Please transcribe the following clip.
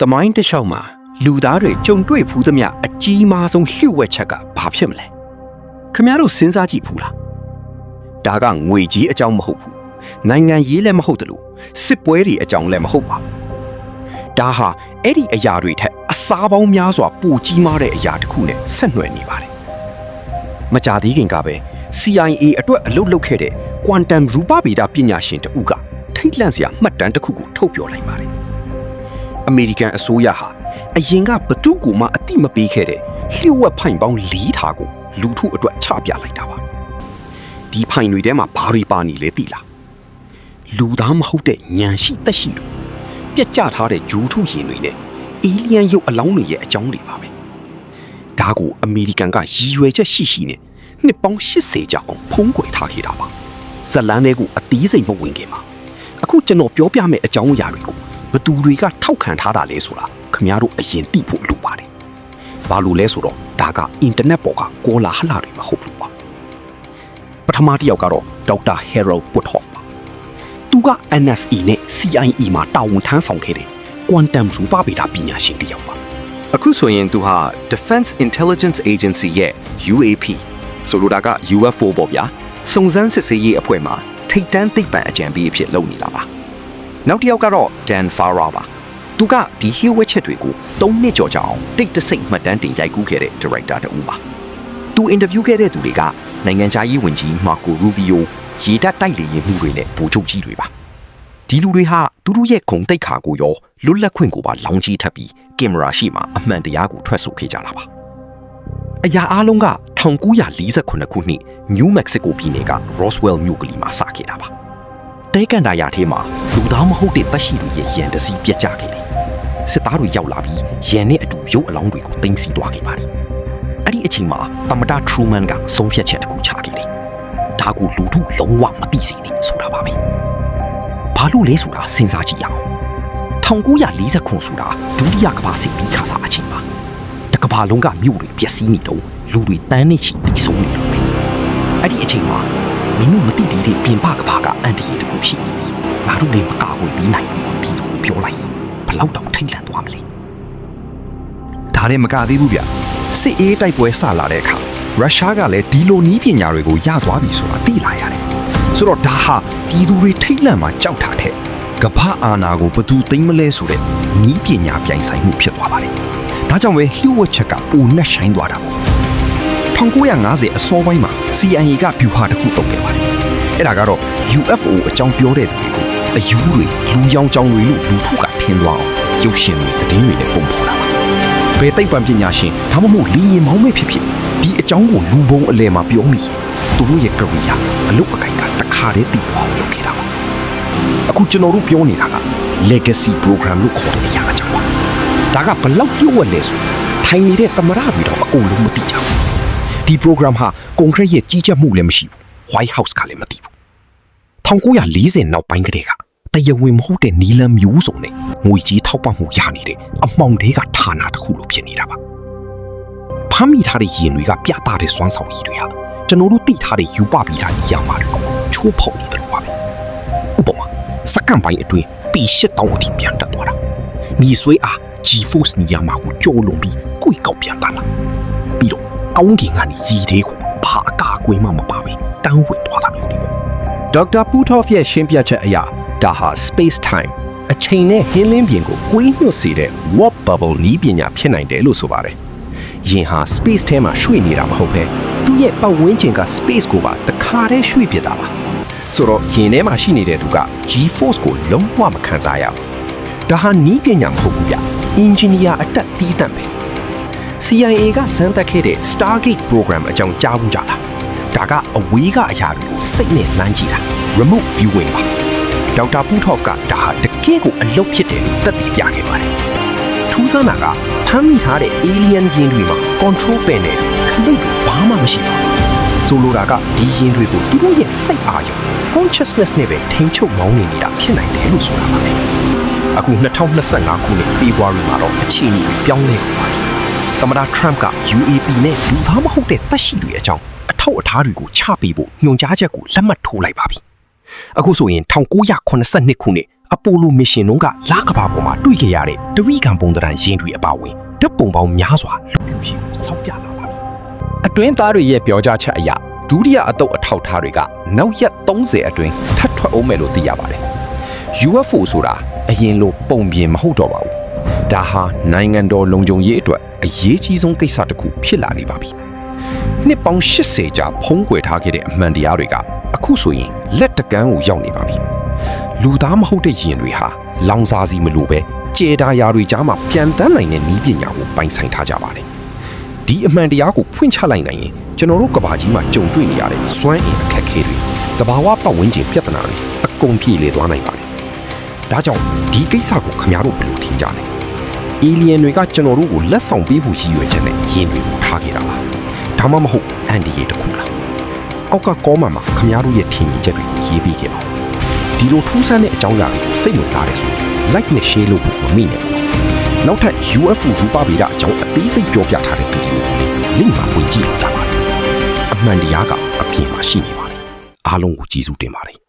တမိုင်းတစ်လျှောက်မှာလူသားတွေကြုံတွေ့ဖူးသမျှအကြီးမားဆုံးလျှို့ဝှက်ချက်ကဘာဖြစ်မလဲခင်ဗျားတို့စဉ်းစားကြည့်ဖူးလားဒါကငွေကြီးအကြောင်းမဟုတ်ဘူးနိုင်ငံရေးလည်းမဟုတ်တယ်လို့စစ်ပွဲတွေအကြောင်းလည်းမဟုတ်ပါဘူးဒါဟာအဲ့ဒီအရာတွေထက်အစားပေါင်းများစွာပိုကြီးမားတဲ့အရာတစ်ခုနဲ့ဆက်နွယ်နေပါတယ်မကြသေးခင်ကပဲ CIA အတွက်အလုပ်လုပ်ခဲ့တဲ့ Quantum ရူပဗေဒပညာရှင်တဦးကထိတ်လန့်စရာမှတ်တမ်းတစ်ခုကိုထုတ်ပြောလိုက်ပါတယ်အမေရိကန်အစိုးရဟာအရင်ကဘသူ့ကိုမှအတိမပေးခဲ့တဲ့လျှို့ဝှက်ဖိုင်ပေါင်း4ထားကိုလူထုအတွက်ချပြလိုက်တာပါဒီဖိုင်တွေထဲမှာဘာတွေပါနေလဲသိလားလူသားမဟုတ်တဲ့ဉာဏ်ရှိသက်ရှိတို့ပြက်ကျထားတဲ့ဂျူးထုရင်တွေနဲ့အေလီယန်ရုပ်အလောင်းတွေရဲ့အကြောင်းတွေပါပဲဒါကိုအမေရိကန်ကရည်ရွယ်ချက်ရှိရှိနဲ့နှစ်ပေါင်း80ကြာအောင်ဖုံးကွယ်ထားခဲ့တာပါဇလန်းတွေကိုအသီးစိမ်မဝင်ခင်ပါအခုကျွန်တော်ပြောပြမယ့်အကြောင်းအရာတွေကိုဘသူတွေကထောက်ခံထားတာလဲဆိုတာခင်ဗျားတို့အရင်သိဖို့လိုပါတယ်ဘာလို့လဲဆိုတော့ဒါကအင်တာနက်ပေါ်ကကောလာဟလတွေမဟုတ်ဘူးပါပထမတစ်ယောက်ကတော့ဒေါက်တာ Harold Puthoff ပါသူက NSA နဲ့ CIA မှာတာဝန်ထမ်းဆောင်ခဲ့တဲ့ Quantum ရူပဗေဒပညာရှင်တစ်ယောက်ပါအခုဆိုရင်သူဟာ Defense Intelligence Agency ရဲ့ UAP ဆိုလိုတာက UFO ပေါ့ဗျာစုံစမ်းစစ်ဆေးရေးအဖွဲ့မှာထိပ်တန်းသိပ္ပံအကြံပေးအဖြစ်လုပ်နေတာပါနောက်တစ်ယောက်ကတော့ Dan Farah ပါသူကဒီ လျှို့ဝှက်ချက်တွေကို3နှစ်ကျော်ကြာအောင်တိတ်တဆိတ်မှတ်တမ်းတင်ရိုက်ကူးခဲ့တဲ့ Director တဦးပါသူအင်တာဗျူးခဲ့တဲ့သူတွေကနိုင်ငံခြားရေးဝန်ကြီး Marco Rubio ရေတပ်တိုက်လေယာဉ်မှူးတွေနဲ့ဗိုလ်ချုပ်ကြီးတွေပါဒီလူတွေဟာသူတို့ရဲ့ခုံတိတ်ခါကိုရောလွတ်လပ်ခွင့်ကိုပါလောင်ကြီးထပ်ပြီးကင်မရာရှိမှအမှန်တရားကိုထွက်ဆိုခဲ့ကြတာပါအရာအားလုံးက1948ခုနှစ် New Mexico ပြည်နယ်က Roswell မြို့ကလေးမှာစခဲ့တာပါတဲကန်တာယာထဲမှာလူသားမဟုတ်တဲ့တပ်ရှိတွေရဲ့ရန်တစည်းပြက်ကျခဲ့တယ်စစ်သားတွေရောက်လာပြီးရန်နဲ့အတူရုပ်အလောင်းတွေကိုတင်စီသွားခဲ့ပါတယ်အဲ့ဒီအချိန်မှာသမ္မတ Truman ကဆုံးဖြတ်ချက်တစ်ခုချခဲ့တယ်ဒါကိုလူထုလုံးဝမသိစေနဲ့ဆိုတာပါပဲဘာလို့လဲဆိုတာစဉ်းစားကြည့်ရအောင်1940ခုဆိုတာဒုတိယကမ္ဘာစစ်ပြီးခါစားအချိန်ပါတကမ္ဘာလုံးကမြို့တွေပျက်စီးနေတော့လူတွေတန်းနေချီတည်ဆုံးနေတော့ပဲအဲ့ဒီအချိန်မှာမင်းတို့မသိသေးတဲ့ပြင်ပကမ္ဘာကအန်တီရီတခုရှိနေပြီငါတို့လည်းမကာကွယ်ပြီးနိုင်ဘူးပြည်သူကိုပြောလိုက်ရင်ဘလောက်တောင်ထိတ်လန့်သွားမလဲဒါလည်းမကသေးဘူးဗျစစ်အေးတိုက်ပွဲစလာတဲ့အခါရုရှားကလည်းဒီလိုနီးပညာတွေကိုရသွားပြီဆိုတာသိလာရတယ်ဆိုတော့ဒါဟာပြည်သူတွေထိတ်လန့်မှကြောက်တာတဲ့ကမ္ဘာအာဏာကိုဘသူသိမ်းမလဲဆိုတဲ့နီးပညာပြိုင်ဆိုင်မှုဖြစ်သွားပါတယ်ဒါကြောင့်ပဲလျှို့ဝှက်ချက်ကပိုနဲ့ဆိုင်သွားတာပေါ့1950အစောပိုင်းမှာ CIA ကဗျူဟာတစ်ခုတုံးခဲ့ပါတယ်အဲ့ဒါကတော့ UFO အကြောင်းပြောတဲ့သူတွေကိုအယူတွေလူရောင်ကြောင်တွေလို့လူထုကထင်သွားအောင်ရုပ်ရှင်တွေသတင်းတွေနဲ့ပုံဖော်တာပါဘယ်သိပ္ပံပညာရှင်ဒါမှမဟုတ်လီရင်မောင်းမဲ့ဖြစ်ဖြစ်ဒီအကြောင်းကိုလူပုံအလယ်မှာပြောမိရင်သူတို့ရဲ့ကရိယာအလုပ်အကိုင်ကတခါတည်းတည်သွားအောင်လုပ်ခဲ့တာပါအခုကျွန်တော်တို့ပြောနေတာက legacy program လို့ခေါ်တဲ့အရာအကြောင်းပါဒါကဘလောက်ပြုတ်ဝက်လဲဆိုထိုင်နေတဲ့သမရတွေတော့အကုန်လုံးမသိကြဘူးဒီ program ဟာကွန်ကရစ်ရဲ့ကြီးကြပ်မှုလည်းမရှိဘူး White House ကလည်းမသိဘူး1940နောက်ပိုင်းကတည်းကတရားဝင်မဟုတ်တဲ့နီလန်မျိုးစုံနဲ့ငွေကြီးထောက်ပံ့မှုရနေတဲ့အမှောင်တွေကဌာနတစ်ခုလိုဖြစ်နေတာပါဖမ်းမိထားတဲ့ရင်တွေကပြသတဲ့စွမ်းဆောင်ရည်တွေဟာကျွန်တော်တို့သိထားတဲ့ယူပပြီးတာရမှာတွေကိုချိုးဖောက်နေတယ်လို့ပါပဲဥပမာစက္ကန့်ပိုင်းအတွင်းပေ8000အထိပြန်တက်သွားတာမြေဆွေးအား G-force နေရာမှာကိုကြော်လွန်ပြီးကိုယ်ကောက်ပြန်တာလားပြီးတော့ကောင်းကင်ကနေရည်သေးကိုဘာအကာအကွယ်မှမပါပဲတန်းဝင်သွားတာမျိုးတွေပေါ့ဒေါက်တာ Puthoff ရဲ့ရှင်းပြချက်အရဒါဟာ space time အချိန်နဲ့ဟင်းလင်းပြင်ကိုကွေးညွတ်စေတဲ့ warp bubble နည်းပညာဖြစ်နိုင်တယ်လို့ဆိုပါတယ်ယင်ဟာ space ထဲမှာရွှေ့နေတာမဟုတ်ဘဲသူ့ရဲ့ပတ်ဝန်းကျင်က space ကိုပါတခါတည်းရွှေ့ပြတာပါဆိုတော့ယင်ထဲမှာရှိနေတဲ့သူက G-force ကိုလုံးဝမခံစားရဘူးဒါဟာနည်းပညာမဟုတ်ဘူးဗျ engineer အတက်တီးတန့်ပဲ CIA ကစမ်းသပ်ခဲ့တဲ့ Stargate program အကြောင်းကြားဘူးကြလားဒါကအဝေးကအရာတွေကိုစိတ်နဲ့နှမ်းကြည့်တာ remote viewing ပါဒေါက်တာ Puthoff ကဒါဟာတကယ်ကိုအလုပ်ဖြစ်တယ်လို့သက်သေပြခဲ့ပါတယ်ထူးဆန်းတာကဖမ်းမိထားတဲ့ alien ယင်တွေမှာ control panel ခလုတ်ဘာမှမရှိပါဘူးဆိုလိုတာကဒီယင်တွေကိုသူတို့ရဲ့စိတ်အာရုံ consciousness နဲ့ပဲထိန်းချုပ်မောင်းနေတာဖြစ်နိုင်တယ်လို့ဆိုတာပါပဲအခု2025ခုနှစ် February မှာတော့အခြေအနေပြောင်းလဲသွားပြီသမ္မတ Trump က UAP နဲ့လူသားမဟုတ်တဲ့တပ်ရှိတွေအကြောင်းအထောက်အထားတွေကိုချပေးဖို့ညွှန်ကြားချက်ကိုလက်မှတ်ထိုးလိုက်ပါပြီအခုဆိုရင်1982ခုနှစ် အပိုလိုမစ်ရှင်တို့ကလကဘာပေါ်မှာတွေ့ကြရတဲ့တဝိကံပုံသဏ္ဍာန်ရင်းတွေအပါအဝင်ဓာတ်ပုံပေါင်းများစွာလူပြူဖြစ်ဆောက်ပြလာပါပြီ။အတွင်းသားတွေရဲ့ပြောကြားချက်အရဒုတိယအတုပ်အထောက်ထားတွေကနောက်ရက်30အတွင်းထပ်ထွက်အောင်မယ်လို့သိရပါတယ်။ UFO ဆိုတာအရင်လိုပုံပြင်မဟုတ်တော့ပါဘူး။ဒါဟာနိုင်ငံတော်လုံခြုံရေးအတွက်အရေးကြီးဆုံးကိစ္စတစ်ခုဖြစ်လာနေပါပြီ။နှစ်ပေါင်း80ကြာဖုံးကွယ်ထားခဲ့တဲ့အမှန်တရားတွေကအခုဆိုရင်လက်တကမ်းကိုရောက်နေပါပြီ။လူသားမဟုတ်တဲ့ယင်တွေဟာလောင်စာစီမလိုပဲကျေတာယာတွေကြားမှာပြန်တန်းနိုင်တဲ့နည်းပညာကိုပိုင်ဆိုင်ထားကြပါတယ်။ဒီအမှန်တရားကိုဖွင့်ချလိုက်နိုင်ရင်ကျွန်တော်တို့ကဘာကြီးမှာကြုံတွေ့နေရတဲ့စွမ်းအင်အခက်အခဲတွေတဘာဝပတ်ဝန်းကျင်ပြဿနာတွေအကုန်ပြေလည်သွားနိုင်ပါတယ်။ဒါကြောင့်ဒီကိစ္စကိုခင်ဗျားတို့ဘယ်လိုထင်ကြလဲ။အေလီယန်တွေကကျွန်တော်တို့ကိုလက်ဆောင်ပေးဖို့ရည်ရွယ်ချက်နဲ့ယင်တွေကိုထားခဲ့တာလား။ဒါမှမဟုတ်အန်ဒီရဲ့တစ်ခုလား။အောက်ကကောမန်မှာခင်ဗျားတို့ရဲ့ထင်မြင်ချက်တွေကိုရေးပေးခဲ့ပါဦး။ဒီလိုထူးဆန်းတဲ့အကြောင်းအရာတွေကိုစိတ်ဝင်စားတယ်ဆိုရင် like နဲ့ share လုပ်ဖို့မမေ့နဲ့ဘူး။နောက်ထပ် UFO ရူပဗေဒအကြောင်းအသေးစိတ်ပြောပြထားတဲ့ဗီဒီယိုကို link မှာဝင်ကြည့်လို့ရပါတယ်။အမှန်တရားကအပြင်မှာရှိနေပါတယ်။အားလုံးကိုကျေးဇူးတင်ပါတယ်